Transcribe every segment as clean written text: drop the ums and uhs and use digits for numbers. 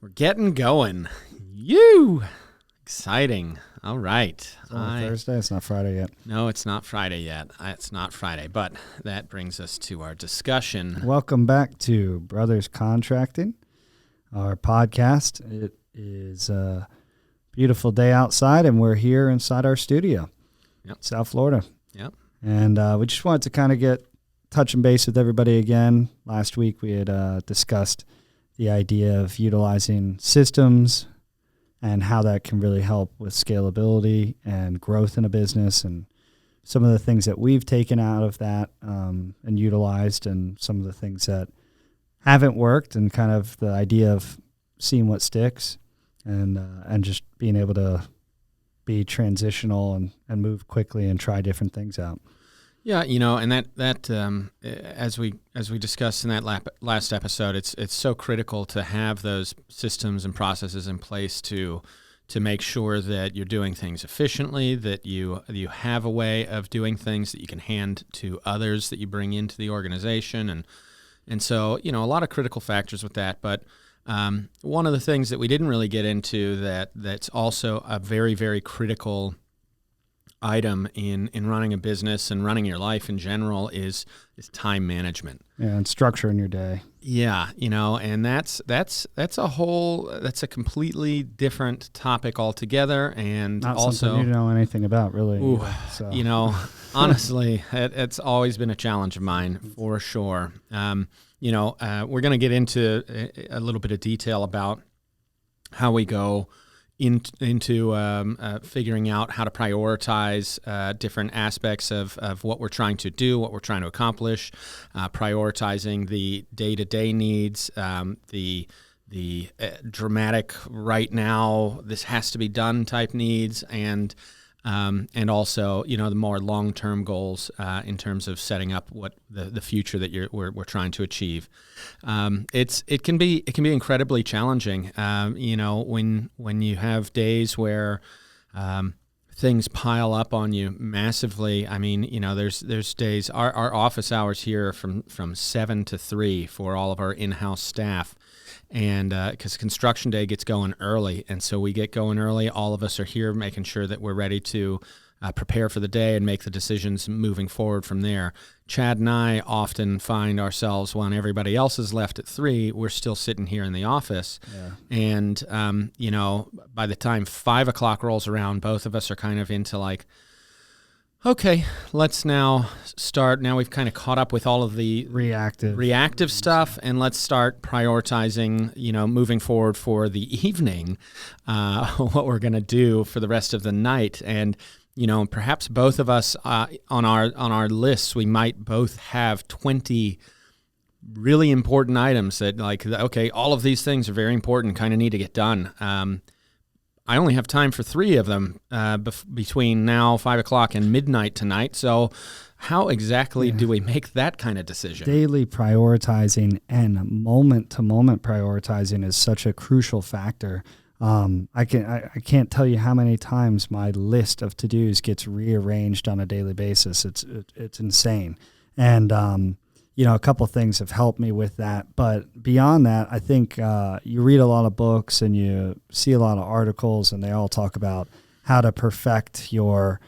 We're getting going. You exciting. All right. It's only Thursday. It's not Friday yet. No, it's not Friday yet. It's not Friday, but that brings us to our discussion. Welcome back to Brothers Contracting, our podcast. It is a beautiful day outside, and we're here inside our studio, South Florida. Yep. And we just wanted to kind of get touching base with everybody again. Last week we had discussed the idea of utilizing systems and how that can really help with scalability and growth in a business, and some of the things that we've taken out of that and utilized, and some of the things that haven't worked, and kind of the idea of seeing what sticks, and just being able to be transitional and move quickly and try different things out. Yeah, and that as we discussed in that last episode, it's so critical to have those systems and processes in place to make sure that you're doing things efficiently, that you have a way of doing things that you can hand to others that you bring into the organization, and so a lot of critical factors with that. But one of the things that we didn't really get into that's also a very, very critical item in running a business and running your life in general is time management. Yeah, and structure in your day. Yeah, and that's a completely different topic altogether, and not also something you know anything about, really. Ooh, so. Honestly, it's always been a challenge of mine for sure. We're going to get into a little bit of detail about how we go into figuring out how to prioritize different aspects of what we're trying to do, what we're trying to accomplish, prioritizing the day-to-day needs, the dramatic right now, this has to be done type needs, and also the more long-term goals in terms of setting up what the future that we're trying to achieve. It can be incredibly challenging. When you have days where things pile up on you massively. I mean, there's days. Our office hours here are from 7 to 3 for all of our in-house staff. And because construction day gets going early, and so we get going early. All of us are here making sure that we're ready to prepare for the day and make the decisions moving forward from there. Chad and I often find ourselves, when everybody else is left at 3, we're still sitting here in the office. Yeah. And, by the time 5 o'clock rolls around, both of us are kind of into like, okay, let's now start. Now we've kind of caught up with all of the reactive stuff, and let's start prioritizing, moving forward for the evening, what we're going to do for the rest of the night. And, perhaps both of us on our lists, we might both have 20 really important items that, like, okay, all of these things are very important, kind of need to get done. I only have time for 3 of them between now, 5 o'clock, and midnight tonight. So how exactly do we make that kind of decision? Daily prioritizing and moment-to-moment prioritizing is such a crucial factor. I can't tell you how many times my list of to-dos gets rearranged on a daily basis. It's insane. And a couple things have helped me with that. But beyond that, I think you read a lot of books and you see a lot of articles, and they all talk about how to perfect your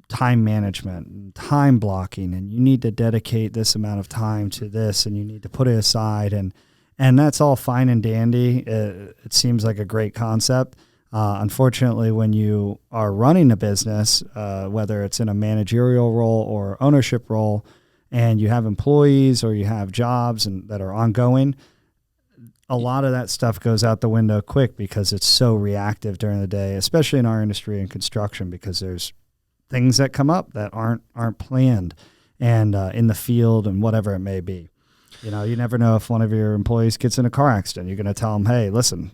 time management and time blocking, and you need to dedicate this amount of time to this, and you need to put it aside. And that's all fine and dandy. It seems like a great concept. Unfortunately, when you are running a business, whether it's in a managerial role or ownership role, and you have employees or you have jobs that are ongoing, a lot of that stuff goes out the window quick because it's so reactive during the day, especially in our industry and construction, because there's things that come up that aren't planned, and in the field and whatever it may be. You never know if one of your employees gets in a car accident. You're going to tell them, hey, listen,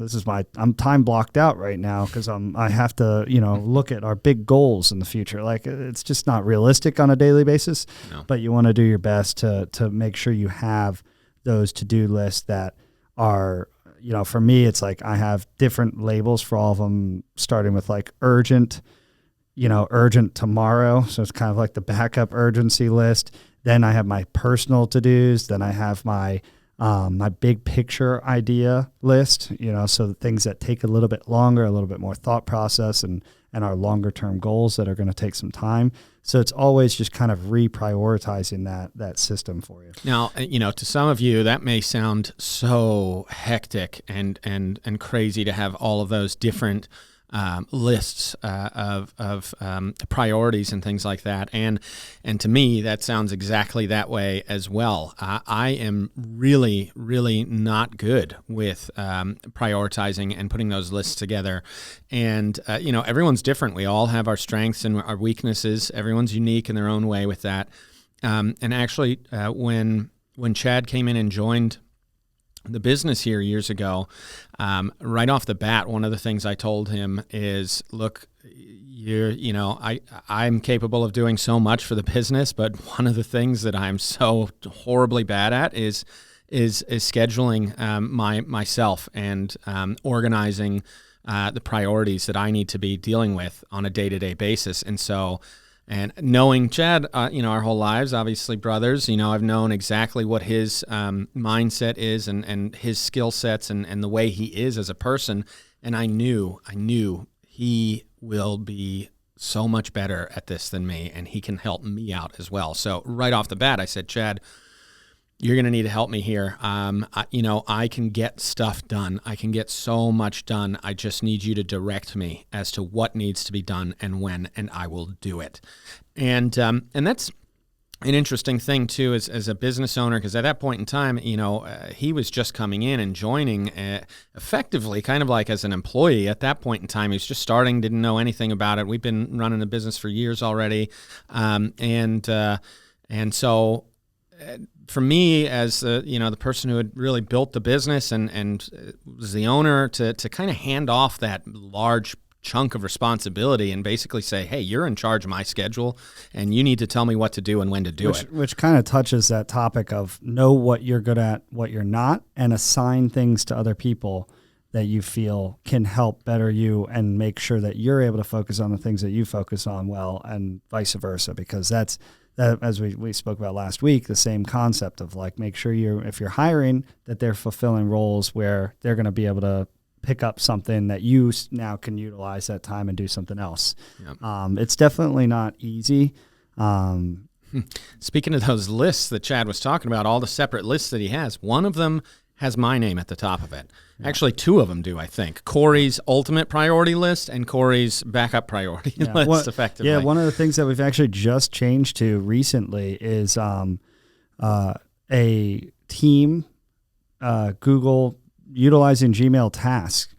I'm time blocked out right now because I have to, look at our big goals in the future. Like, it's just not realistic on a daily basis, no. But you want to do your best to make sure you have those to-do lists that are, for me, it's like I have different labels for all of them, starting with like urgent, urgent tomorrow. So it's kind of like the backup urgency list. Then I have my personal to-dos. Then I have my my big picture idea list, so the things that take a little bit longer, a little bit more thought process, and our longer term goals that are going to take some time. So it's always just kind of reprioritizing that system for you. Now, to some of you, that may sound so hectic and crazy to have all of those different lists of priorities and things like that. And to me, that sounds exactly that way as well. I am really, really not good with prioritizing and putting those lists together. And, everyone's different. We all have our strengths and our weaknesses. Everyone's unique in their own way with that. And actually, when Chad came in and joined the business here years ago, right off the bat, one of the things I told him is, look, I'm capable of doing so much for the business, but one of the things that I'm so horribly bad at is scheduling myself and organizing the priorities that I need to be dealing with on a day-to-day basis. And knowing Chad, our whole lives, obviously brothers, I've known exactly what his mindset is and his skill sets and the way he is as a person. And I knew he will be so much better at this than me, and he can help me out as well. So right off the bat, I said, Chad, you're going to need to help me here. I can get stuff done. I can get so much done. I just need you to direct me as to what needs to be done and when, and I will do it. And that's an interesting thing too, as a business owner, because at that point in time, he was just coming in and joining effectively kind of like as an employee. At that point in time, he was just starting, didn't know anything about it. We've been running a business for years already. And so for me, as the person who had really built the business and was the owner, to kind of hand off that large chunk of responsibility and basically say, hey, you're in charge of my schedule and you need to tell me what to do and when to do it. Which kind of touches that topic of know what you're good at, what you're not, and assign things to other people that you feel can help better you and make sure that you're able to focus on the things that you focus on well, and vice versa, because that, as we spoke about last week, the same concept of like, make sure if you're hiring, that they're fulfilling roles where they're going to be able to pick up something that you now can utilize that time and do something else. Yep. It's definitely not easy. Speaking of those lists that Chad was talking about, all the separate lists that he has, one of them has my name at the top of it. Yeah. Actually, two of them do, I think. Cory's ultimate priority list and Cory's backup priority list, effectively. Yeah, one of the things that we've actually just changed to recently is a team, Google, utilizing Gmail tasks,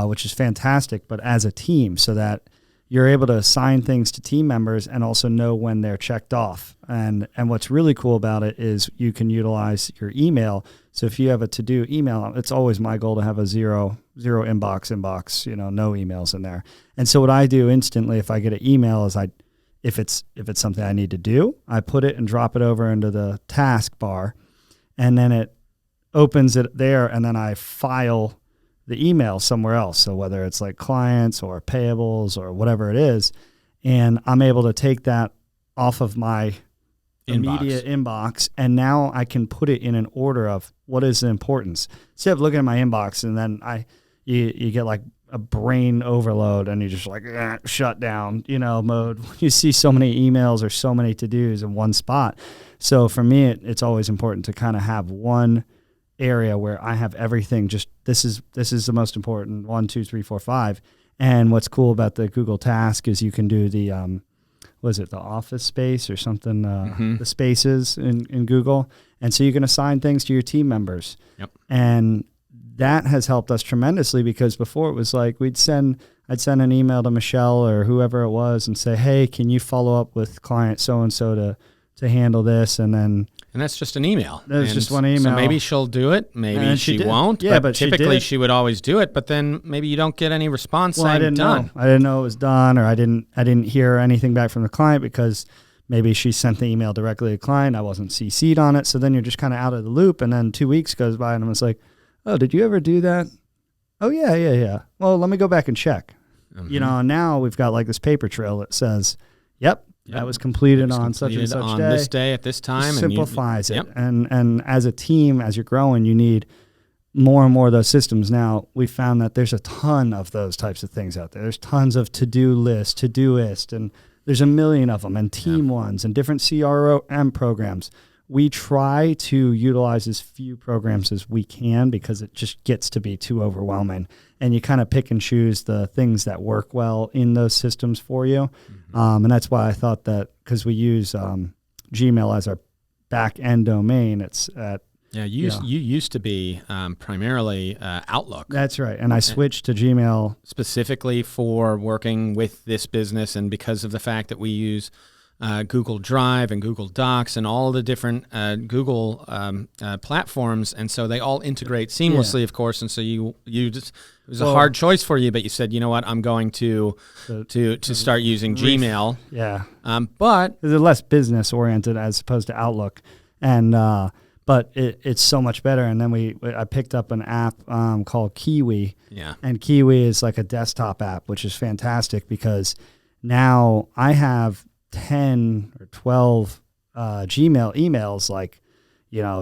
which is fantastic, but as a team, so that you're able to assign things to team members and also know when they're checked off. And what's really cool about it is you can utilize your email. So if you have a to-do email, it's always my goal to have a zero inbox, no emails in there. And so what I do instantly if I get an email is if it's something I need to do, I put it and drop it over into the task bar, and then it opens it there, and then I file the email somewhere else. So whether it's like clients or payables or whatever it is, and I'm able to take that off of my immediate inbox, and now I can put it in an order of what is the importance. Instead of looking at my inbox and then you get like a brain overload and you just like shut down, mode. You see so many emails or so many to-dos in one spot. So for me, it's always important to kind of have one area where I have everything. Just this is the most important 1, 2, 3, 4, 5. And what's cool about the Google Task is you can do the the office space or something, the spaces in Google, and so you can assign things to your team members. Yep. And that has helped us tremendously, because before it was like I'd send an email to Michelle or whoever it was and say, hey, can you follow up with client so and so to handle this, and that's just an email. That's just one email. So maybe she'll do it, maybe she won't. Yeah, but typically she would always do it. But then maybe you don't get any response saying done. I didn't know it was done, or I didn't hear anything back from the client because maybe she sent the email directly to the client. I wasn't CC'd on it. So then you're just kind of out of the loop. And then 2 weeks goes by, and I was like, oh, did you ever do that? Oh yeah. Well, let me go back and check. Mm-hmm. And now we've got like this paper trail that says, yep, that was completed on such and such on day. this day at this time. Simplifies it. And as a team, as you're growing, you need more and more of those systems. Now, we found that there's a ton of those types of things out there. There's tons of to-do lists, Todoist, and there's a million of them, and team ones, and different CRM programs. We try to utilize as few programs as we can because it just gets to be too overwhelming. And you kind of pick and choose the things that work well in those systems for you. And that's why I thought that, because we use Gmail as our back-end domain, it's at you used to be primarily Outlook. That's right. And I switched to Gmail. Specifically for working with this business, and because of the fact that we use Google Drive and Google Docs and all the different Google platforms, and so they all integrate seamlessly, of course. And so you just, it was a hard choice for you, but you said, you know what, I'm going to start using Gmail. But they're less business oriented as opposed to Outlook, and but it's so much better. And then I picked up an app called Kiwi. And Kiwi is like a desktop app, which is fantastic because now I have 10 or 12 Gmail emails, like,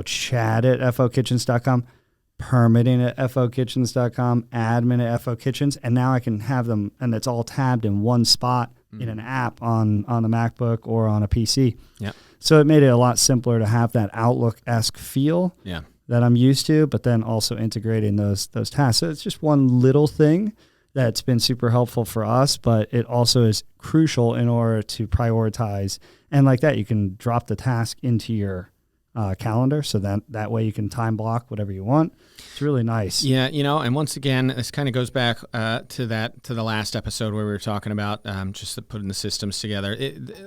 Chad at fokitchens.com, permitting at fokitchens.com, admin at fokitchens, and now I can have them, and it's all tabbed in one spot in an app on the MacBook or on a PC. So it made it a lot simpler to have that Outlook-esque feel that I'm used to, but then also integrating those tasks. So it's just one little thing that's been super helpful for us, but it also is crucial in order to prioritize. And like that, you can drop the task into your calendar, so that way you can time block whatever you want. It's really nice. And once again, this kind of goes back to the last episode where we were talking about just putting the systems together.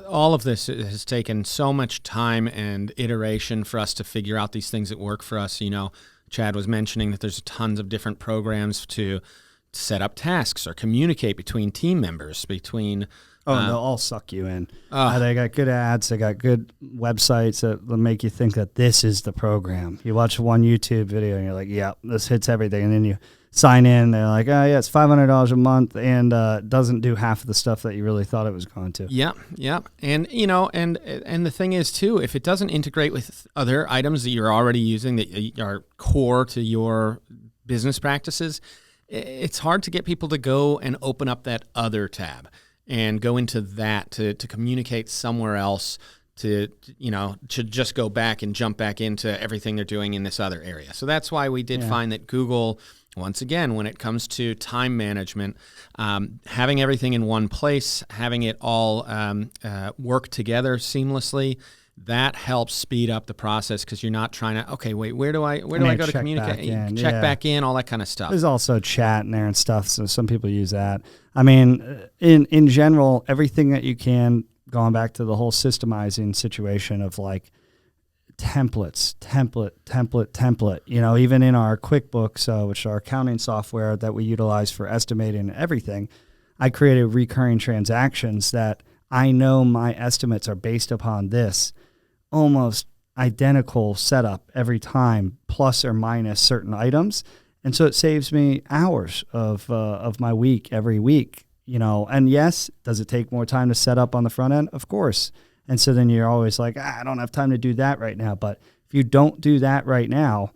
All of this has taken so much time and iteration for us to figure out these things that work for us. Chad was mentioning that there's tons of different programs to set up tasks or communicate between team members, between... and they'll all suck you in. They got good ads. They got good websites that will make you think that this is the program. You watch one YouTube video and you're like, yeah, this hits everything. And then you sign in. They're like, oh, yeah, it's $500 a month, and doesn't do half of the stuff that you really thought it was going to. Yeah. And, and the thing is, too, if it doesn't integrate with other items that you're already using that are core to your business practices, it's hard to get people to go and open up that other tab and go into that to communicate somewhere else, to just go back and jump back into everything they're doing in this other area. So that's why we did find that Google, once again, when it comes to time management, having everything in one place, having it all work together seamlessly, that helps speed up the process, because you're not trying to, okay, wait, where do I go to communicate? Check back in, all that kind of stuff. There's also chat in there and stuff, so some people use that. I mean, in general, everything that you can, going back to the whole systemizing situation of like template. Even in our QuickBooks, which is our accounting software that we utilize for estimating everything, I created recurring transactions that I know my estimates are based upon this almost identical setup every time, plus or minus certain items. And so it saves me hours of my week every week, and yes, does it take more time to set up on the front end? Of course. And so then you're always like, I don't have time to do that right now. But if you don't do that right now,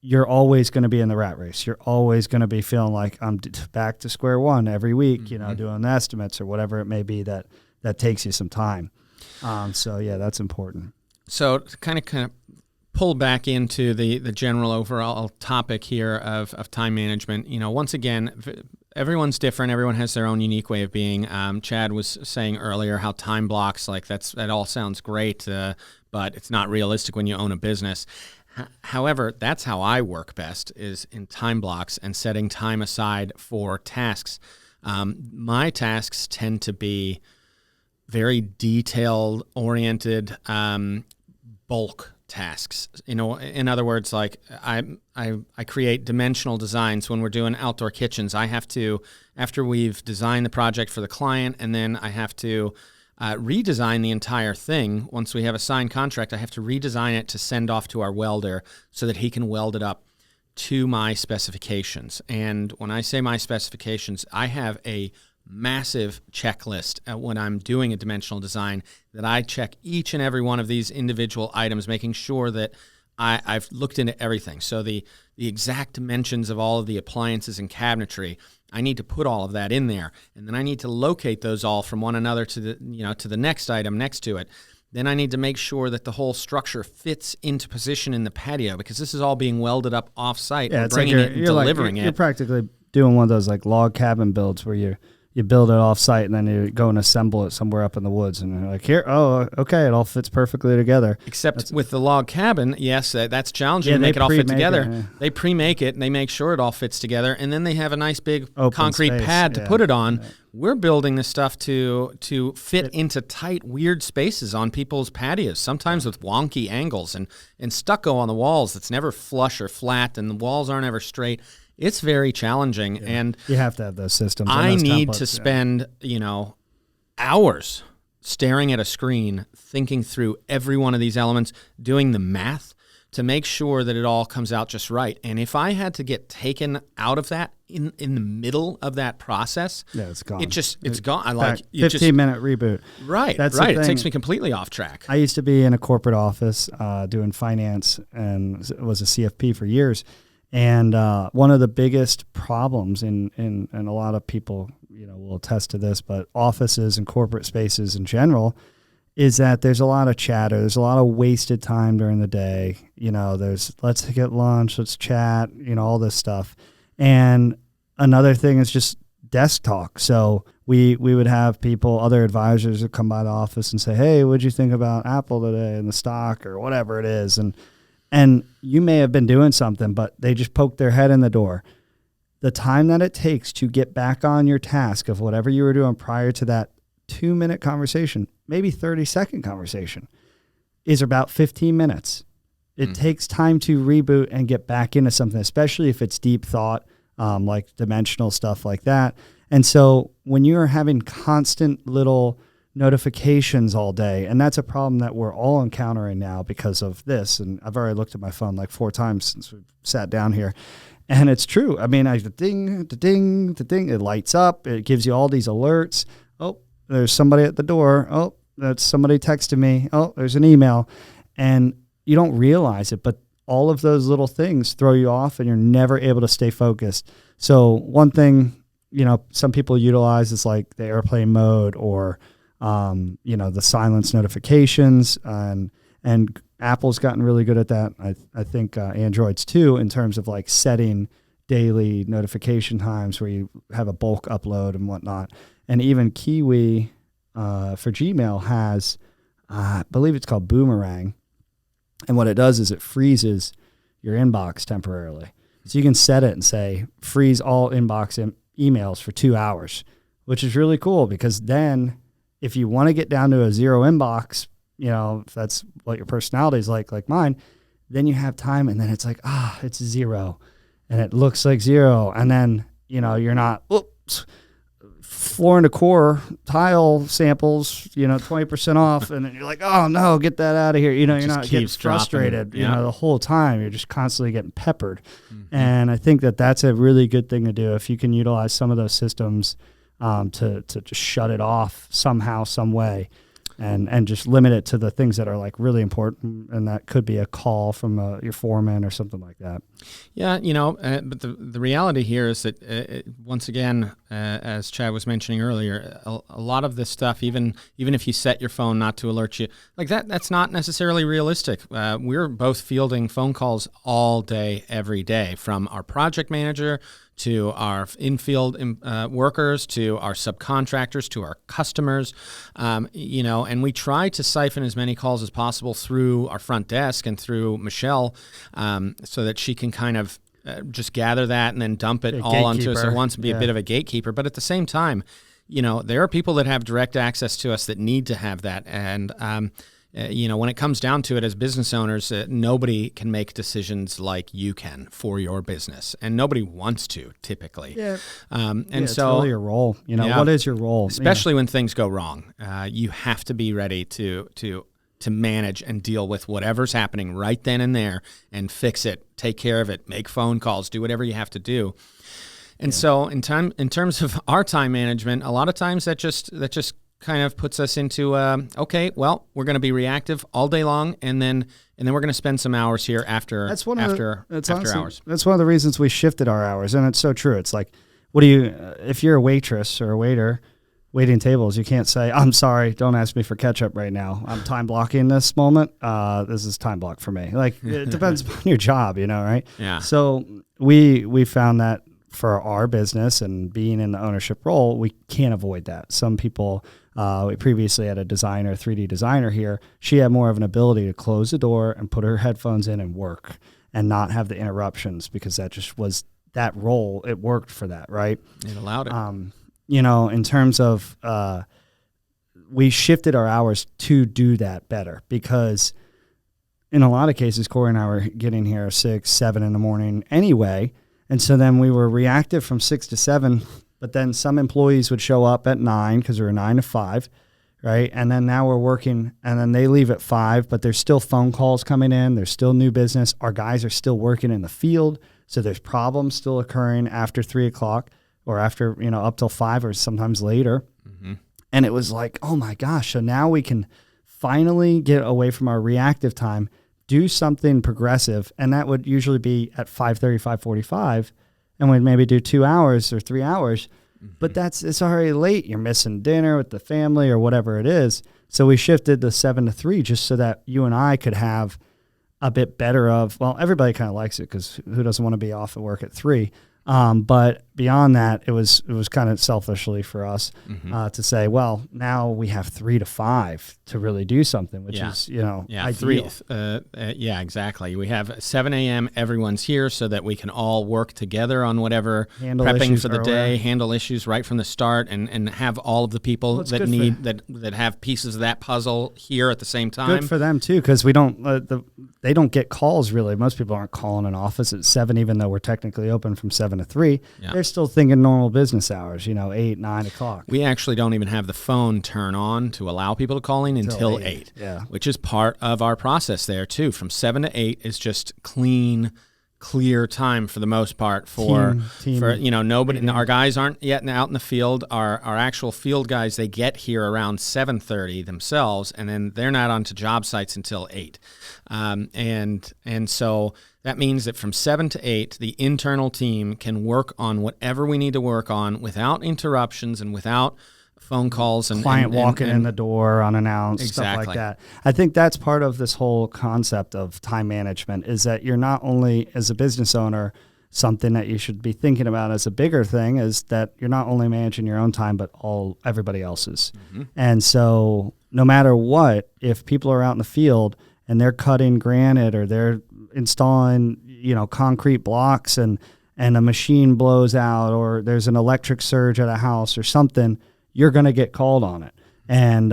you're always going to be in the rat race. You're always going to be feeling like I'm back to square one every week, doing the estimates or whatever it may be that takes you some time. So yeah, that's important. So to kind of pull back into the general overall topic here of time management, once again, everyone's different. Everyone has their own unique way of being. Chad was saying earlier how time blocks, like that all sounds great, but it's not realistic when you own a business. However, that's how I work best, is in time blocks and setting time aside for tasks. My tasks tend to be very detail-oriented, bulk tasks. In other words, like I create dimensional designs when we're doing outdoor kitchens. I have to, after we've designed the project for the client, and then I have to redesign the entire thing. Once we have a signed contract, I have to redesign it to send off to our welder so that he can weld it up to my specifications. And when I say my specifications, I have a massive checklist when I'm doing a dimensional design, that I check each and every one of these individual items, making sure that I've looked into everything. So the exact dimensions of all of the appliances and cabinetry, I need to put all of that in there, and then I need to locate those all from one another to the next item next to it. Then I need to make sure that the whole structure fits into position in the patio, because this is all being welded up off-site. Yeah, We're bringing it and delivering it. You're practically doing one of those like log cabin builds where you build it off-site and then you go and assemble it somewhere up in the woods, and you're like, here, oh, okay, it all fits perfectly together. Except with the log cabin, yes, that's challenging to make it all fit together. They pre-make it, and they make sure it all fits together, and then they have a nice big open concrete space, pad to put it on. Yeah. We're building this stuff to fit into tight, weird spaces on people's patios, sometimes with wonky angles and stucco on the walls that's never flush or flat, and the walls aren't ever straight. It's very challenging, and you have to have those systems. I need to spend, hours staring at a screen, thinking through every one of these elements, doing the math to make sure that it all comes out just right. And if I had to get taken out of that in the middle of that process, it's gone. It's gone. I 15-minute reboot. Right. That's right. It takes me completely off track. I used to be in a corporate office doing finance and was a CFP for years. And one of the biggest problems, and a lot of people, will attest to this, but offices and corporate spaces in general, is that there's a lot of chatter. There's a lot of wasted time during the day. There's let's get lunch, let's chat, all this stuff. And another thing is just desk talk. So we would have other advisors that come by the office and say, hey, what'd you think about Apple today and the stock or whatever it is? And you may have been doing something, but they just poked their head in the door. The time that it takes to get back on your task of whatever you were doing prior to that 2-minute conversation, maybe 30-second conversation, is about 15 minutes. It takes time to reboot and get back into something, especially if it's deep thought, like dimensional stuff like that. And so when you're having constant little notifications all day, and that's a problem that we're all encountering now because of this, and I've already looked at my phone like 4 times since we've sat down here, and it's true. I mean, the ding, it lights up, it gives you all these alerts. Oh, there's somebody at the door. Oh, that's somebody texted me. Oh, there's an email, and you don't realize it, but all of those little things throw you off, and you're never able to stay focused. So one thing, some people utilize is like the airplane mode or the silence notifications, and Apple's gotten really good at that. I think Androids too, in terms of like setting daily notification times where you have a bulk upload and whatnot. And even Kiwi for Gmail has, I believe it's called Boomerang. And what it does is it freezes your inbox temporarily. So you can set it and say, freeze all inbox emails for 2 hours, which is really cool, because then if you want to get down to a zero inbox, if that's what your personality is like mine, then you have time, and then it's like, it's 0, and it looks like 0. And then, you're not, floor and decor tile samples, 20% off. And then you're like, oh no, get that out of here. You're not getting frustrated, the whole time. You're just constantly getting peppered. Mm-hmm. And I think that that's a really good thing to do. If you can utilize some of those systems to just shut it off somehow, some way, and just limit it to the things that are like really important, and that could be a call from your foreman or something like that. Yeah, but the reality here is that once again, as Chad was mentioning earlier, a lot of this stuff, even if you set your phone not to alert you, like that's not necessarily realistic. We're both fielding phone calls all day, every day, from our project manager to our in-field workers, to our subcontractors, to our customers, and we try to siphon as many calls as possible through our front desk and through Michelle, so that she can kind of just gather that and then dump it all onto us at once and be a bit of a gatekeeper. But at the same time, there are people that have direct access to us that need to have that. And, when it comes down to it, as business owners, nobody can make decisions like you can for your business, and nobody wants to typically. Yeah. It's really your role. What is your role? Especially when things go wrong, you have to be ready to manage and deal with whatever's happening right then and there and fix it, take care of it, make phone calls, do whatever you have to do. And so in terms of our time management, a lot of times that just kind of puts us into okay, well, we're going to be reactive all day long, and then we're going to spend some hours here after hours. That's one of the reasons we shifted our hours, and it's so true. It's like, what do you if you're a waitress or a waiter waiting tables, you can't say, I'm sorry, don't ask me for ketchup right now. I'm time blocking this moment. This is time block for me. Like, it depends on your job, right? Yeah. So we found that for our business and being in the ownership role, we can't avoid that. Some people, we previously had a designer, 3D designer here. She had more of an ability to close the door and put her headphones in and work and not have the interruptions, because that just was that role. It worked for that, right? It allowed it. In terms of, we shifted our hours to do that better, because in a lot of cases, Cory and I were getting here 6, 7 in the morning anyway. And so then we were reactive from 6 to 7, but then some employees would show up at 9 because we were 9 to 5, right? And then now we're working, and then they leave at 5, but there's still phone calls coming in. There's still new business. Our guys are still working in the field. So there's problems still occurring after 3 o'clock or after, up till 5 or sometimes later. Mm-hmm. And it was like, oh my gosh. So now we can finally get away from our reactive time, do something progressive, and that would usually be at 5:30, 5:45, and we'd maybe do 2 hours or 3 hours, but it's already late. You're missing dinner with the family or whatever it is. So we shifted to 7 to 3 just so that you and I could have a bit better of, well, everybody kind of likes it because who doesn't want to be off at work at 3? But beyond that, it was kind of selfishly for us to say, well, now we have 3 to 5 to really do something, which is, ideal. 3, exactly. We have 7 a.m. Everyone's here so that we can all work together on whatever prepping for the day, handle issues right from the start, and have all of the people that have pieces of that puzzle here at the same time. Good for them too, because we don't they don't get calls really. Most people aren't calling an office at 7, even though we're technically open from 7 to 3. Yeah. They're still thinking normal business hours, 8, 9 o'clock. We actually don't even have the phone turn on to allow people to call in until 8, which is part of our process there too. From 7 to 8 is just clear time for the most part for nobody. Our guys aren't yet out in the field. Our actual field guys, they get here around 7:30 themselves, and then they're not onto job sites until 8. And so that means that from 7 to 8, the internal team can work on whatever we need to work on without interruptions and without phone calls and client walking in the door unannounced, stuff like that. I think that's part of this whole concept of time management, is that you're not only, as a business owner, something that you should be thinking about as a bigger thing is that you're not only managing your own time, but everybody else's. Mm-hmm. And so no matter what, if people are out in the field and they're cutting granite or they're installing, concrete blocks and a machine blows out or there's an electric surge at a house or something, you're going to get called on it. And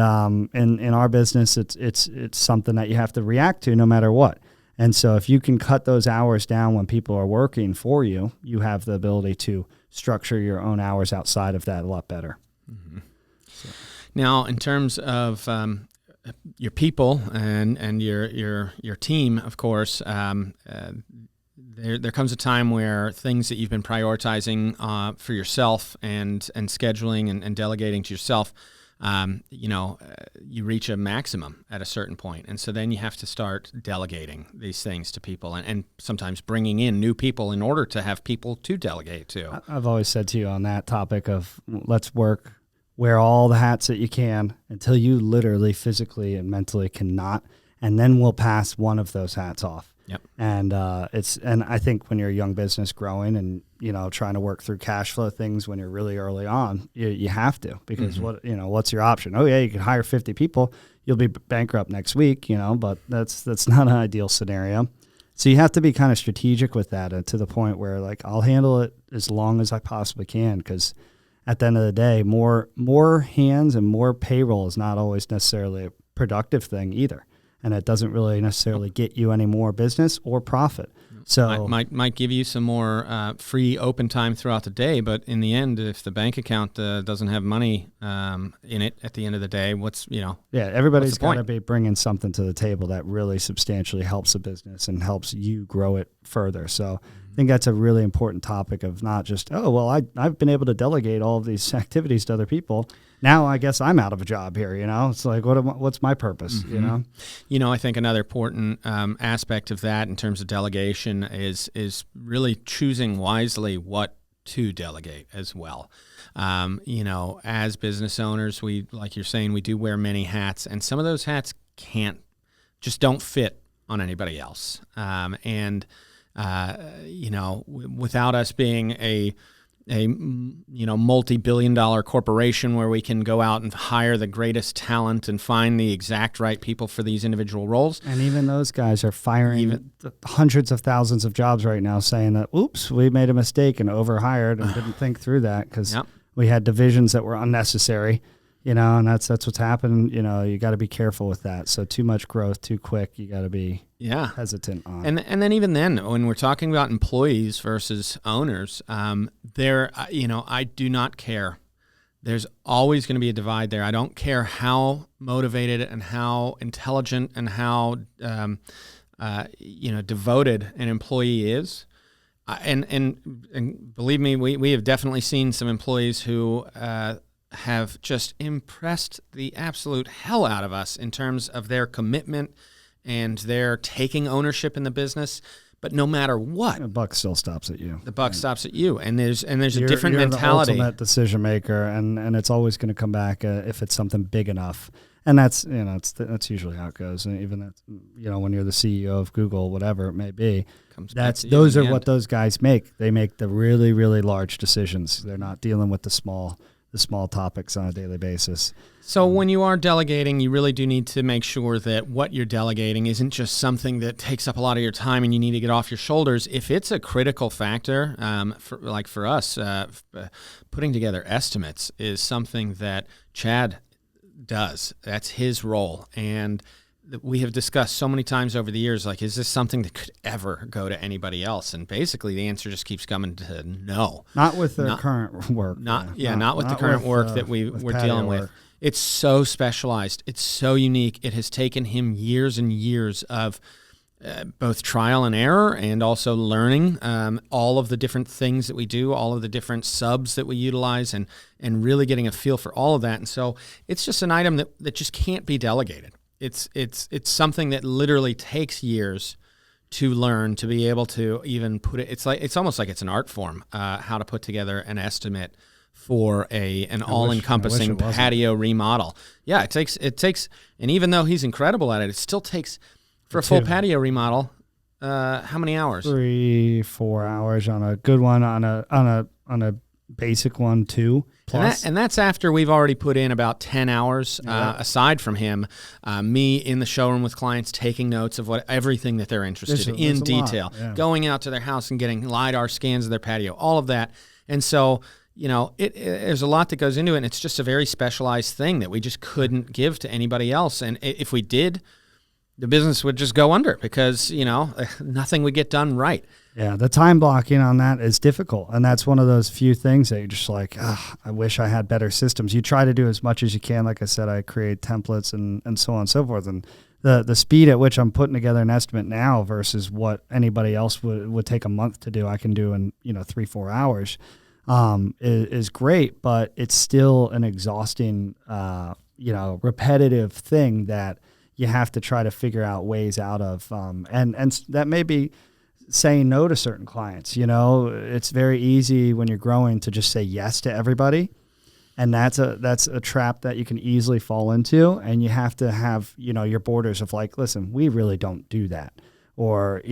in our business, it's something that you have to react to no matter what. And so if you can cut those hours down when people are working for you, you have the ability to structure your own hours outside of that a lot better. Mm-hmm. So. Now, in terms of your people and your team, of course, there comes a time where things that you've been prioritizing for yourself and scheduling and delegating to yourself, you reach a maximum at a certain point. And so then you have to start delegating these things to people and sometimes bringing in new people in order to have people to delegate to. I've always said to you on that topic of let's wear all the hats that you can until you literally physically and mentally cannot, and then we'll pass one of those hats off. Yep. And and I think when you're a young business growing and trying to work through cash flow things when you're really early on, you have to, because what's your option? Oh yeah, you can hire 50 people, you'll be bankrupt next week, but that's not an ideal scenario. So you have to be kind of strategic with that, to the point where like I'll handle it as long as I possibly can, because at the end of the day, more hands and more payroll is not always necessarily a productive thing either. And it doesn't really necessarily get you any more business or profit. So might give you some more free open time throughout the day, but in the end, if the bank account doesn't have money in it at the end of the day, everybody's got to be bringing something to the table that really substantially helps the business and helps you grow it further. So think that's a really important topic of not just, oh, well, I've been able to delegate all of these activities to other people. Now I guess I'm out of a job here, It's like, what's my purpose, I think another important aspect of that in terms of delegation is really choosing wisely what to delegate as well. As business owners, we, like you're saying, we do wear many hats, and some of those hats don't fit on anybody else. Without us being a multi-billion-dollar corporation where we can go out and hire the greatest talent and find the exact right people for these individual roles. And even those guys are firing hundreds of thousands of jobs right now, saying that, oops, we made a mistake and overhired and didn't think through that because we had divisions that were unnecessary. And that's what's happened. You got to be careful with that. So too much growth too quick, you got to be hesitant on. And then even then, when we're talking about employees versus owners, I do not care. There's always going to be a divide there. I don't care how motivated and how intelligent and how devoted an employee is. And believe me, we have definitely seen some employees who have just impressed the absolute hell out of us in terms of their commitment and their taking ownership in the business. But no matter what, the buck still stops at you. The buck stops at you, and there's a different mentality. You're the ultimate decision maker, and it's always going to come back if it's something big enough. And that's that's usually how it goes. And even that, when you're the CEO of Google, whatever it may be, those are what those guys make. They make the really, really large decisions. They're not dealing with the small topics on a daily basis. So when you are delegating, you really do need to make sure that what you're delegating isn't just something that takes up a lot of your time and you need to get off your shoulders. If it's a critical factor, for us, putting together estimates is something that Chad does. That's his role. And we have discussed so many times over the years, like, is this something that could ever go to anybody else? And basically the answer just keeps coming to no. Not with the current work. Not with the current work that we're dealing with. It's so specialized. It's so unique. It has taken him years and years of both trial and error and also learning all of the different things that we do, all of the different subs that we utilize, and really getting a feel for all of that. And so it's just an item that just can't be delegated. It's something that literally takes years to learn, to be able to even put it. It's almost like it's an art form, how to put together an estimate for an all-encompassing patio remodel. Yeah, it takes, and even though he's incredible at it, it still takes for a full patio remodel. How many hours? 3-4 hours on a good one. On a basic one, 2. Plus. And that's after we've already put in about 10 hours, aside from him, me in the showroom with clients taking notes of everything that they're interested in detail, going out to their house and getting LiDAR scans of their patio, all of that. And so, there's a lot that goes into it, and it's just a very specialized thing that we just couldn't give to anybody else. And if we did, the business would just go under because, nothing would get done right. Yeah, the time blocking on that is difficult. And that's one of those few things that you're just like, I wish I had better systems. You try to do as much as you can. Like I said, I create templates and so on and so forth. And the speed at which I'm putting together an estimate now versus what anybody else would take a month to do, I can do in 3-4 hours is great. But it's still an exhausting, repetitive thing that you have to try to figure out ways out of. And that may be saying no to certain clients. It's very easy when you're growing to just say yes to everybody. And that's a trap that you can easily fall into. And you have to have, your borders of like, listen, we really don't do that. Or, we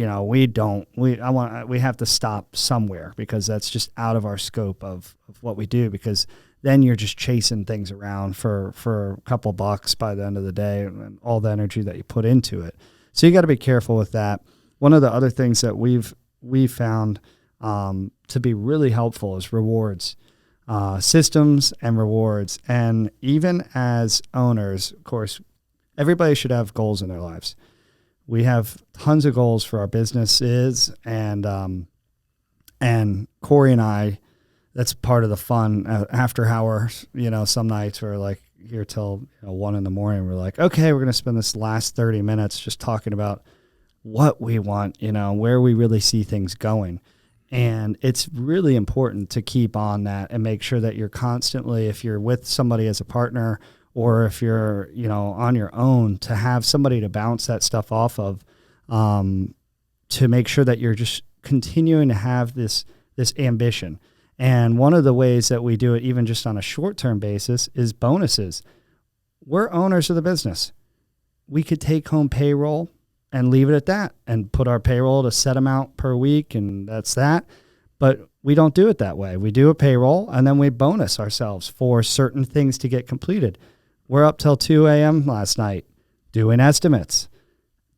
have to stop somewhere because that's just out of our scope of what we do, because then you're just chasing things around for a couple bucks by the end of the day and all the energy that you put into it. So you got to be careful with that. One of the other things that we've found to be really helpful is rewards, systems and rewards. And even as owners, of course, everybody should have goals in their lives. We have tons of goals for our businesses, and Cory and I, that's part of the fun. After hours, some nights we're like here till 1 a.m. We're like, okay, we're going to spend this last 30 minutes just talking about what we want, where we really see things going. And it's really important to keep on that and make sure that you're constantly, if you're with somebody as a partner or if you're, on your own, to have somebody to bounce that stuff off of, to make sure that you're just continuing to have this ambition. And one of the ways that we do it, even just on a short-term basis, is bonuses. We're owners of the business. We could take home payroll and leave it at that and put our payroll at a set amount per week, and that's that. But we don't do it that way. We do a payroll, and then we bonus ourselves for certain things to get completed. We're up till 2 a.m. last night doing estimates.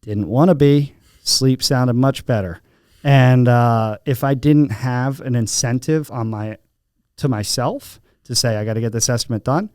Didn't want to be. Sleep sounded much better. And if I didn't have an incentive to myself to say, I got to get this estimate done,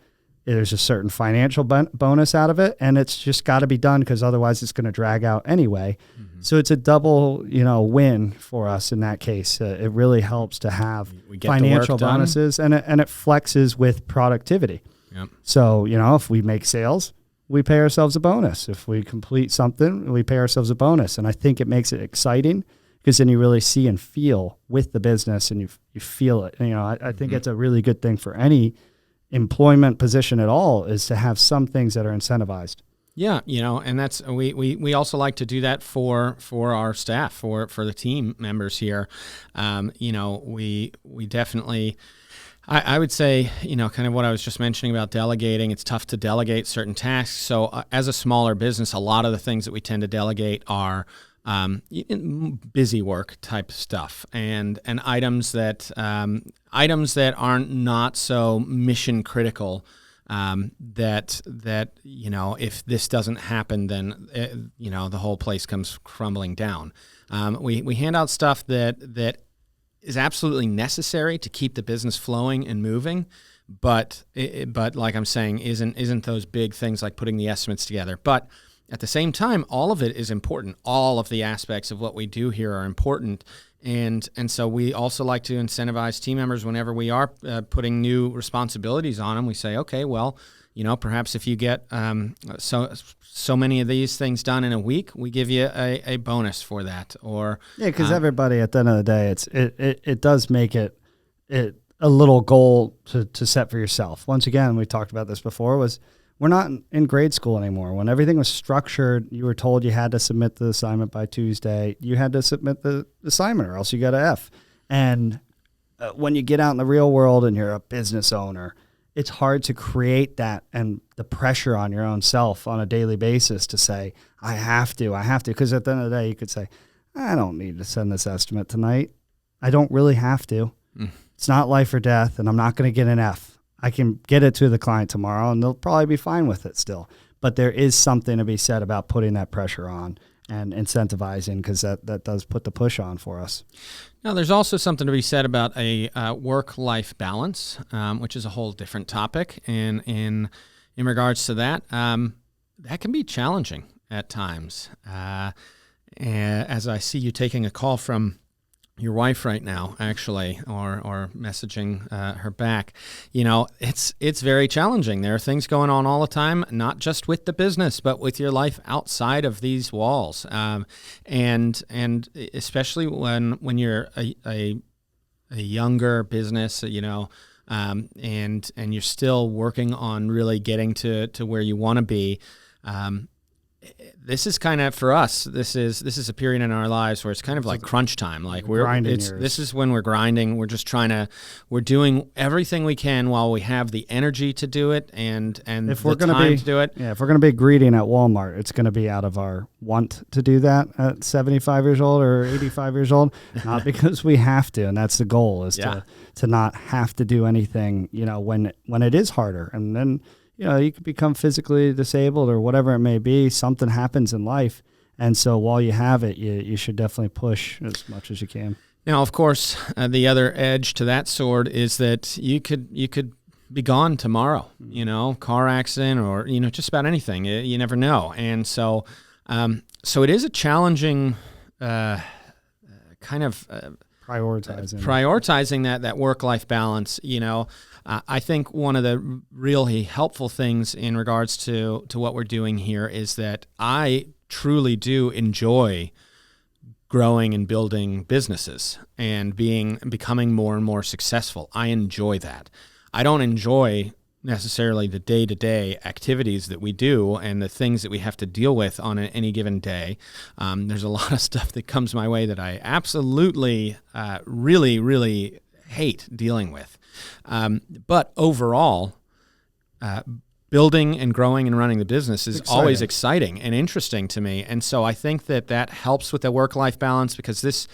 there's a certain financial bonus out of it, and it's just got to be done because otherwise it's going to drag out anyway. Mm-hmm. So it's a double, win for us in that case. It really helps to have financial bonuses, and it flexes with productivity. Yep. So, if we make sales, we pay ourselves a bonus. If we complete something, we pay ourselves a bonus. And I think it makes it exciting because then you really see and feel with the business and you feel it. And, I think it's a really good thing for any employment position at all, is to have some things that are incentivized. Yeah, and that's we also like to do that for our staff, for the team members here. We definitely, I would say, kind of what I was just mentioning about delegating. It's tough to delegate certain tasks. So as a smaller business, a lot of the things that we tend to delegate are busy work type stuff and items that aren't not so mission critical. That if this doesn't happen, then the whole place comes crumbling down. We hand out stuff that is absolutely necessary to keep the business flowing and moving, but like I'm saying, isn't those big things like putting the estimates together. But at the same time, all of it is important. All of the aspects of what we do here are important. And so we also like to incentivize team members whenever we are putting new responsibilities on them. We say, okay, well, perhaps if you get so many of these things done in a week, we give you a bonus for that. Or because everybody at the end of the day, it does make it a little goal to set for yourself. Once again, we talked about this before, was we're not in grade school anymore. When everything was structured, you were told you had to submit the assignment by Tuesday. You had to submit the assignment or else you got an F. And when you get out in the real world and you're a business owner, it's hard to create that and the pressure on your own self on a daily basis to say, I have to. Because at the end of the day, you could say, I don't need to send this estimate tonight. I don't really have to. It's not life or death, and I'm not going to get an F. I can get it to the client tomorrow, and they'll probably be fine with it still. But there is something to be said about putting that pressure on and incentivizing, because that does put the push on for us. Now, there's also something to be said about a work-life balance, which is a whole different topic. And in regards to that, that can be challenging at times. As I see you taking a call from your wife right now, actually, or messaging her back, it's very challenging. There are things going on all the time, not just with the business, but with your life outside of these walls. And especially when you're a younger business, and you're still working on really getting to where you want to be. This is kind of, for us, this is a period in our lives where it's kind of like crunch time. Like this is when we're grinding. We're just we're doing everything we can while we have the energy to do it and if the time to do it. Yeah, if we're going to be greeting at Walmart, it's going to be out of our want to do that at 75 years old or 85 years old, not because we have to. And that's the goal, is to not have to do anything, when it is harder. And then, you could become physically disabled or whatever it may be. Something happens in life. And so while you have it, you should definitely push as much as you can. Now, of course, the other edge to that sword is that you could be gone tomorrow, car accident or, just about anything. You never know. And so it is a challenging kind of prioritizing that work-life balance, I think one of the really helpful things in regards to what we're doing here is that I truly do enjoy growing and building businesses and becoming more and more successful. I enjoy that. I don't enjoy necessarily the day-to-day activities that we do and the things that we have to deal with on any given day. There's a lot of stuff that comes my way that I absolutely really, really hate dealing with. But overall, building and growing and running the business is always exciting and interesting to me. And so I think that helps with the work-life balance, because this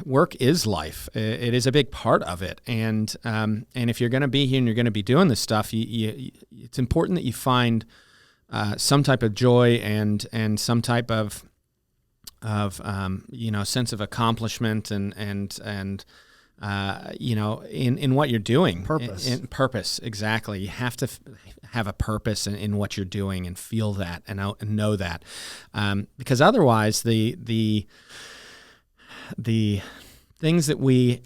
work is life. It is a big part of it. And if you're going to be here and you're going to be doing this stuff, it's important that you find some type of joy and some type of sense of accomplishment and in what you're doing. Purpose, exactly. You have to have a purpose in what you're doing and feel that and know that, because otherwise the things that we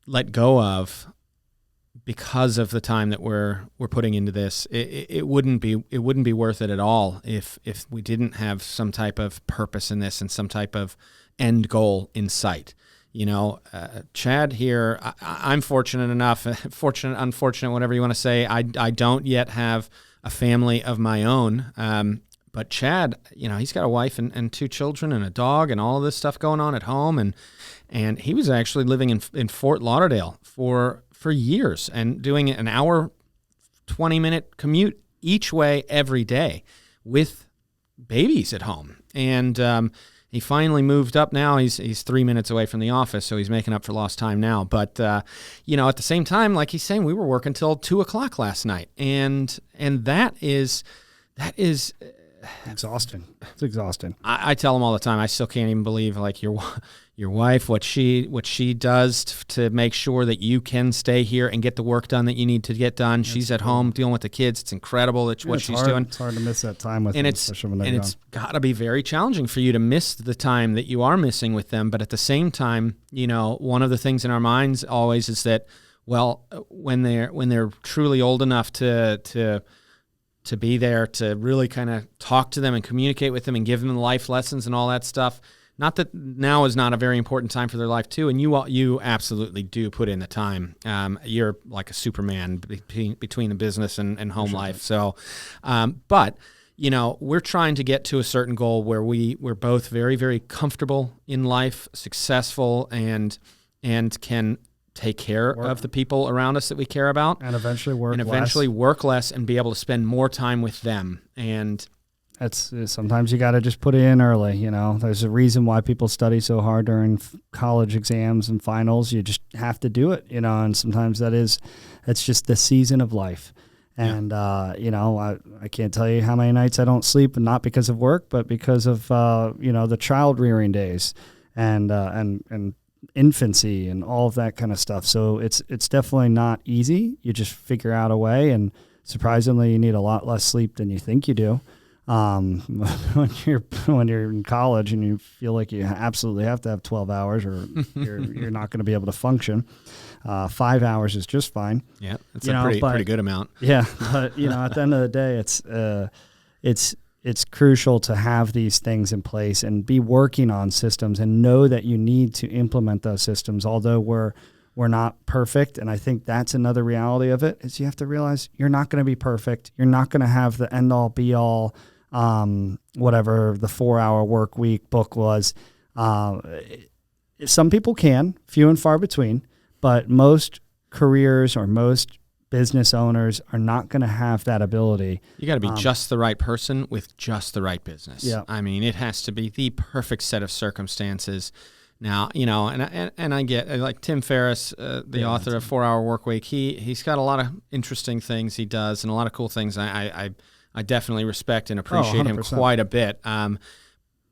let go of because of the time that we're putting into this, it wouldn't be worth it at all if we didn't have some type of purpose in this and some type of end goal in sight. Chad here, I'm fortunate enough, unfortunate, whatever you want to say. I don't yet have a family of my own. But Chad, he's got a wife and 2 children and a dog and all of this stuff going on at home. And he was actually living in Fort Lauderdale for years and doing an hour, 20-minute commute each way every day with babies at home. And he finally moved up now. He's 3 minutes away from the office, so he's making up for lost time now. But, at the same time, like he's saying, we were working till 2:00 last night. And that is exhausting. It's exhausting. I tell him all the time, I still can't even believe like your wife, what she does to make sure that you can stay here and get the work done that you need to get done. She's at home dealing with the kids. It's incredible what she's doing. It's hard to miss that time with them, especially when they're young. It's got to be very challenging for you to miss the time that you are missing with them. But at the same time, one of the things in our minds always is that, well, when they're truly old enough to be there to really kind of talk to them and communicate with them and give them life lessons and all that stuff. Not that now is not a very important time for their life too, and you absolutely do put in the time. You're like a Superman between the business and home life. So, but we're trying to get to a certain goal where we're both very, very comfortable in life, successful, and can take care of the people around us that we care about, and eventually work less and be able to spend more time with them. And that's sometimes you got to just put it in early. There's a reason why people study so hard during college exams and finals. You just have to do it, and sometimes it's just the season of life. And, I can't tell you how many nights I don't sleep, and not because of work, but because of, the child rearing days and infancy and all of that kind of stuff. So it's definitely not easy. You just figure out a way, and surprisingly, you need a lot less sleep than you think you do. When you're in college and you feel like you absolutely have to have 12 hours or you're not going to be able to function. 5 hours is just fine. Yeah, that's a pretty good amount. Yeah, but at the end of the day, it's crucial to have these things in place and be working on systems and know that you need to implement those systems, although we're not perfect. And I think that's another reality of it, is you have to realize you're not going to be perfect. You're not going to have the end all be all, whatever the 4-hour work week book was. Some people can, few and far between, but most careers or most business owners are not going to have that ability. You got to be just the right person with just the right business. Yeah. I mean, it has to be the perfect set of circumstances. Now, and I get, like Tim Ferriss, the author of 4-Hour Workweek, he's got a lot of interesting things he does and a lot of cool things. I definitely respect and appreciate him quite a bit.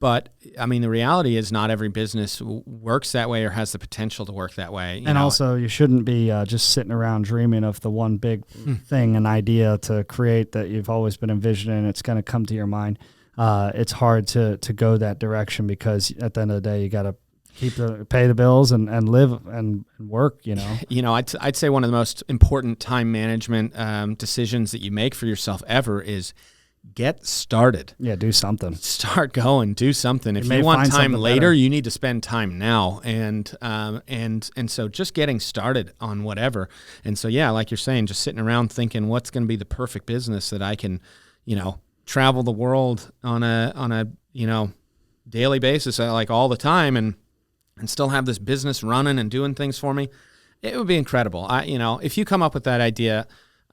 But, I mean, the reality is not every business works that way or has the potential to work that way. And also, you shouldn't be just sitting around dreaming of the one big thing, an idea to create that you've always been envisioning. It's going to come to your mind. It's hard to go that direction, because at the end of the day, you got to pay the bills and live and work, I'd say one of the most important time management decisions that you make for yourself ever is get started. Yeah, do something. Start going, do something. If may you want find time something later, better. you need to spend time now. And so just getting started on whatever. And so, yeah, like you're saying, just sitting around thinking what's going to be the perfect business that I can, travel the world on a daily basis, like all the time, and still have this business running and doing things for me. It would be incredible. If you come up with that idea,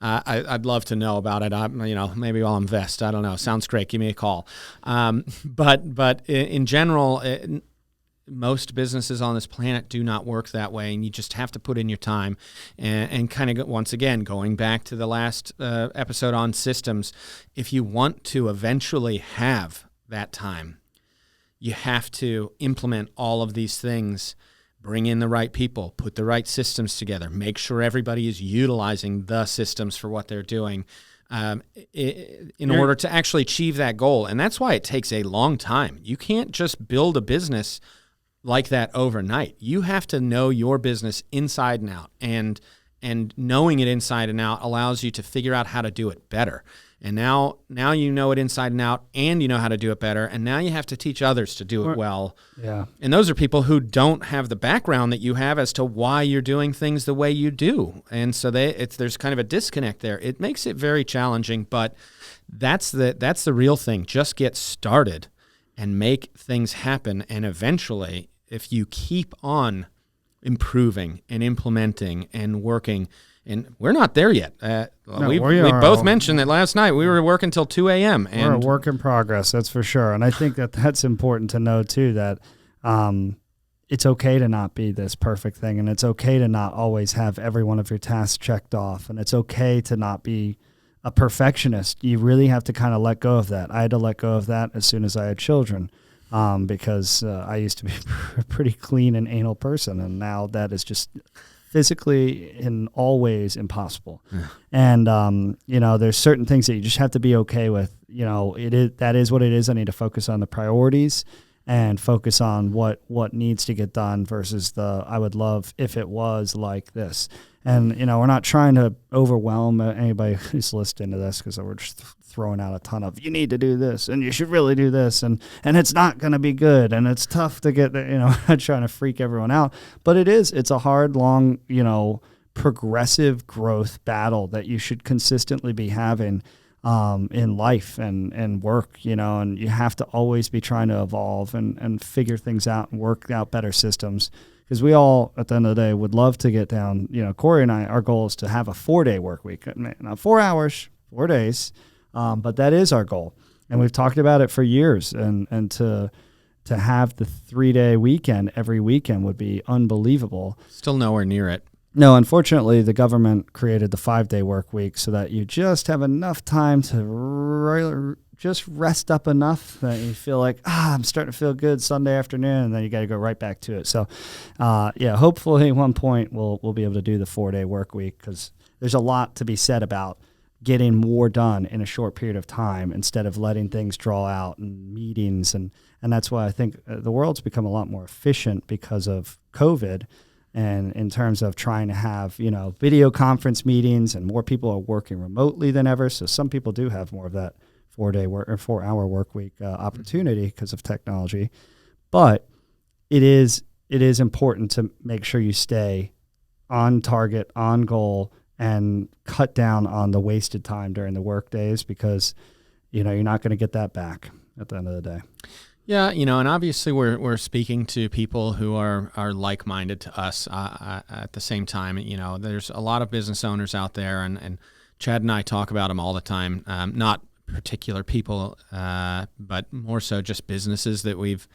I'd love to know about it. Maybe I'll invest. I don't know. Sounds great. Give me a call. But in general, most businesses on this planet do not work that way, and you just have to put in your time. And kind of, once again, going back to the last episode on systems, if you want to eventually have that time, you have to implement all of these things. Bring in the right people, put the right systems together, make sure everybody is utilizing the systems for what they're doing in order to actually achieve that goal. And that's why it takes a long time. You can't just build a business like that overnight. You have to know your business inside and out. And knowing it inside and out allows you to figure out how to do it better. And now you know it inside and out, and you know how to do it better. And now you have to teach others to do it well. Yeah. And those are people who don't have the background that you have as to why you're doing things the way you do. And so there's kind of a disconnect there. It makes it very challenging, but that's the real thing. Just get started and make things happen. And eventually, if you keep on improving and implementing and working, and we're not there yet. We both mentioned that last night. We were working till 2 a.m. We're a work in progress, that's for sure. And I think that's important to know, too, that it's okay to not be this perfect thing, and it's okay to not always have every one of your tasks checked off, and it's okay to not be a perfectionist. You really have to kind of let go of that. I had to let go of that as soon as I had children because I used to be a pretty clean and anal person, and now that is just physically in all ways impossible. Yeah. And, there's certain things that you just have to be okay with. That is what it is. I need to focus on the priorities and focus on what needs to get done versus I would love if it was like this. And, we're not trying to overwhelm anybody who's listening to this because we're just throwing out a ton of, you need to do this and you should really do this. And it's not going to be good. And it's tough to get there, not trying to freak everyone out. But it's a hard, long, progressive growth battle that you should consistently be having in life and work, and you have to always be trying to evolve and figure things out and work out better systems. Because we all, at the end of the day, would love to get down, Cory and I, our goal is to have a 4-day work week, not 4 hours, 4 days, but that is our goal. And we've talked about it for years, and to have the 3-day weekend every weekend would be unbelievable. Still nowhere near it. No, unfortunately, the government created the 5-day work week so that you just have enough time to just rest up enough that you feel like, I'm starting to feel good Sunday afternoon, and then you got to go right back to it. So, hopefully at one point we'll be able to do the 4-day work week because there's a lot to be said about getting more done in a short period of time instead of letting things draw out and meetings. And that's why I think the world's become a lot more efficient because of COVID. And in terms of trying to have, video conference meetings, and more people are working remotely than ever. So some people do have more of that 4-day work or 4-hour work week opportunity because of technology. But it is important to make sure you stay on target, on goal, and cut down on the wasted time during the work days because, you're not going to get that back at the end of the day. Yeah, and obviously we're speaking to people who are like-minded to us at the same time. There's a lot of business owners out there, and Chad and I talk about them all the time. Not particular people, but more so just businesses that we've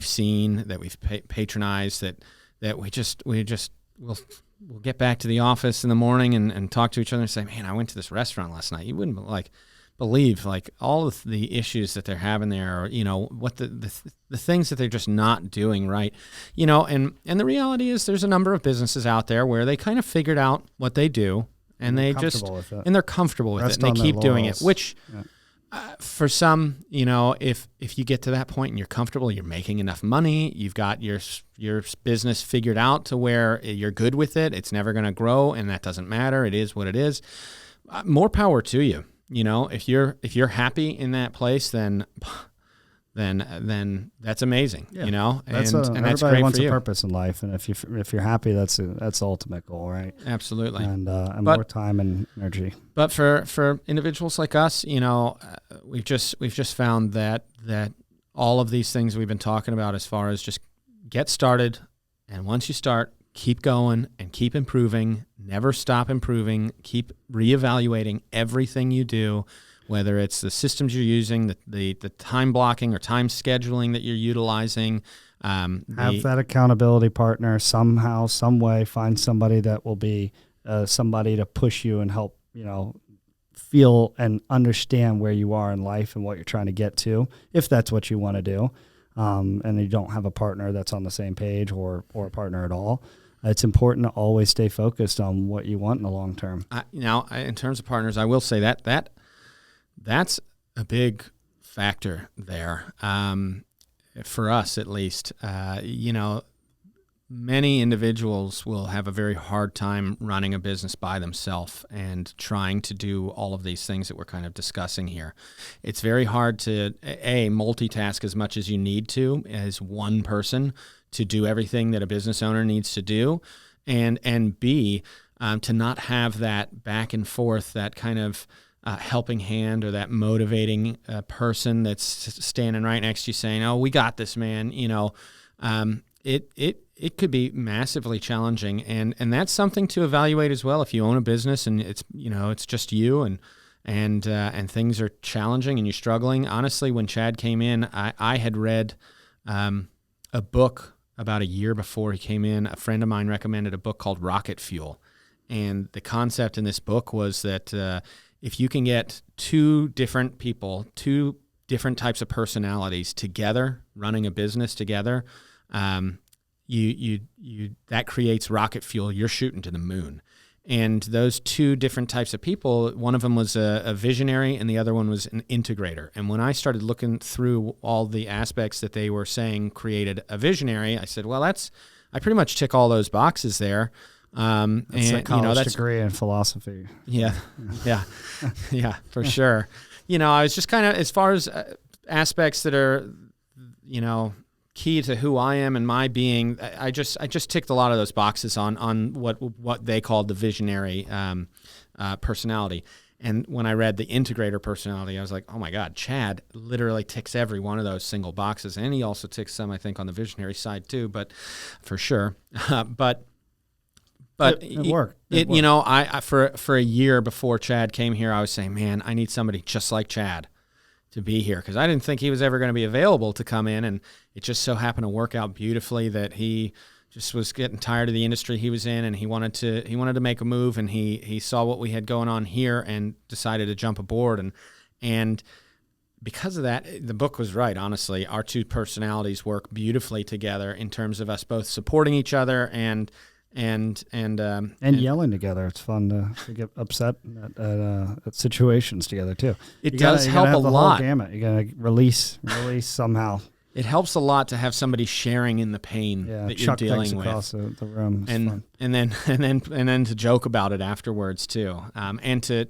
seen, that we've patronized, that we'll get back to the office in the morning and talk to each other and say, man, I went to this restaurant last night. You wouldn't believe all of the issues that they're having there, or what the things that they're just not doing right, and the reality is there's a number of businesses out there where they kind of figured out what they do and they're comfortable with it and they keep doing it, which for some, if you get to that point and you're comfortable, you're making enough money, you've got your business figured out to where you're good with it, it's never going to grow, and that doesn't matter, it is what it is, more power to you. if you're happy in that place, then that's amazing, Yeah. and That's that's everybody great wants for a you. purpose in life, and if you're happy, that's the ultimate goal, right? Absolutely. And But- more time and energy. But for individuals like us, we've just found that all of these things we've been talking about, as far as just get started, and once you start, keep going and keep improving, never stop improving, keep reevaluating everything you do, whether it's the systems you're using, the time blocking or time scheduling that you're utilizing. Have that accountability partner somehow, some way. Find somebody that will be somebody to push you and help, feel and understand where you are in life and what you're trying to get to, if that's what you want to do. And you don't have a partner that's on the same page or a partner at all. It's important to always stay focused on what you want in the long term. In terms of partners, I will say that's a big factor there. For us, at least, many individuals will have a very hard time running a business by themselves and trying to do all of these things that we're kind of discussing here. It's very hard to, multitask as much as you need to as one person to do everything that a business owner needs to do, and B, to not have that back and forth, that kind of helping hand or that motivating person that's standing right next to you saying, "Oh, we got this, man." It could be massively challenging, and that's something to evaluate as well. If you own a business and it's just you and things are challenging and you're struggling. Honestly, when Chad came in, I had read a book about a year before he came in. A friend of mine recommended a book called Rocket Fuel, and the concept in this book was that if you can get two different people, two different types of personalities together, running a business together, you that creates rocket fuel. You're shooting to the moon. And those two different types of people, one of them was a visionary and the other one was an integrator. And when I started looking through all the aspects that they were saying created a visionary, I said, well, I pretty much tick all those boxes there. That's a college degree in philosophy. Yeah, for sure. I was just kind of, as far as aspects that are, key to who I am and my being, I just ticked a lot of those boxes on what they called the visionary personality. And when I read the integrator personality, I was like, oh my God, Chad literally ticks every one of those single boxes. And he also ticks some, I think, on the visionary side too, but for sure. But it worked. I for a year before Chad came here, I was saying, man, I need somebody just like Chad to be here, because I didn't think he was ever going to be available to come in, and it just so happened to work out beautifully that he just was getting tired of the industry he was in, and he wanted to make a move, and he saw what we had going on here and decided to jump aboard, and because of that, the book was right. Honestly, our two personalities work beautifully together in terms of us both supporting each other and yelling together. It's fun to get upset at situations together too. It does help a lot. Whole gamut. You gotta release somehow. It helps a lot to have somebody sharing in the pain that you're dealing with. Across the room, and then to joke about it afterwards too, and to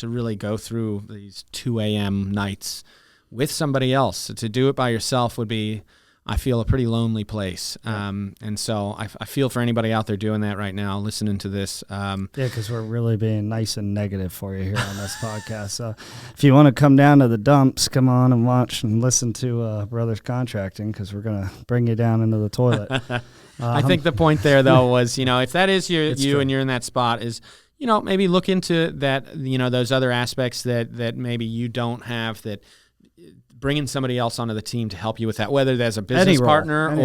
really go through these 2 a.m. nights with somebody else. To do it by yourself would be, I feel, a pretty lonely place. And so I feel for anybody out there doing that right now, listening to this. Because we're really being nice and negative for you here on this podcast. So if you want to come down to the dumps, come on and watch and listen to Brothers Contracting, because we're going to bring you down into the toilet. I think the point there, though, was, if that is you and you're in that spot, is, maybe look into that, those other aspects that maybe you don't have, that bringing somebody else onto the team to help you with that, whether there's a business partner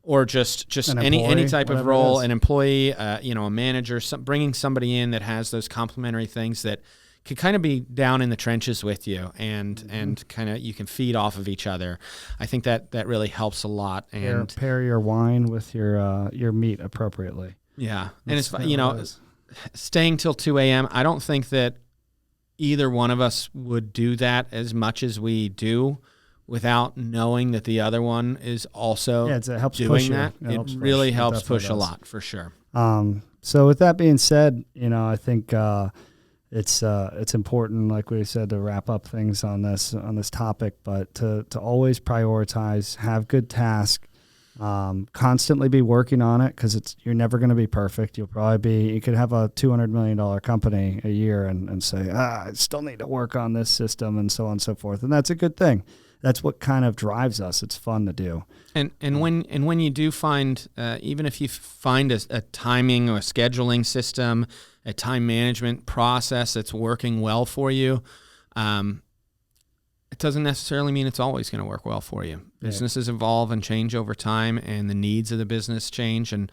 or just any type of role, an employee, a manager, bringing somebody in that has those complementary things that could kind of be down in the trenches with you, and kind of you can feed off of each other. I think that really helps a lot. And pair your wine with your meat appropriately. Yeah, and it's staying till 2 a.m. I don't think that either one of us would do that as much as we do without knowing that the other one is also it helps doing push that. It really helps push a lot, for sure. So with that being said, I think it's important, like we said, to wrap up things on this topic, but to always prioritize, have good tasks, constantly be working on it, because you're never going to be perfect. You could have a $200 million company a year and say, I still need to work on this system, and so on and so forth. And that's a good thing. That's what kind of drives us. It's fun to do. And when you do find, even if you find a timing or a scheduling system, a time management process that's working well for you, it doesn't necessarily mean it's always going to work well for you. Businesses evolve and change over time, and the needs of the business change, and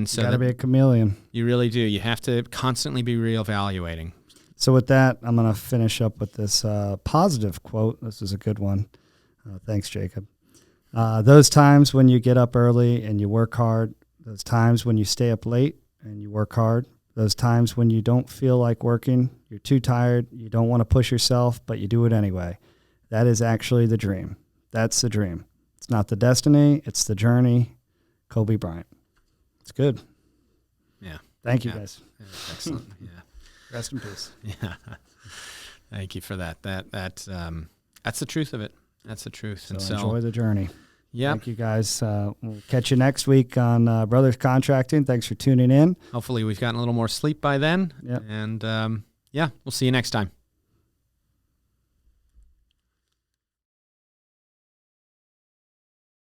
so you got to be a chameleon. You really do. You have to constantly be reevaluating. So with that, I'm going to finish up with this positive quote. This is a good one. Thanks, Jacob. Those times when you get up early and you work hard, those times when you stay up late and you work hard, those times when you don't feel like working, you're too tired, you don't want to push yourself, but you do it anyway. That is actually the dream. That's the dream. It's not the destiny, it's the journey. Kobe Bryant. It's good. Yeah. Thank you, guys. Yeah, excellent. Yeah. Rest in peace. Yeah. Thank you for that. That's the truth of it. That's the truth. So enjoy the journey. Yeah. Thank you, guys. We'll catch you next week on Brothers Contracting. Thanks for tuning in. Hopefully we've gotten a little more sleep by then. Yeah. And we'll see you next time.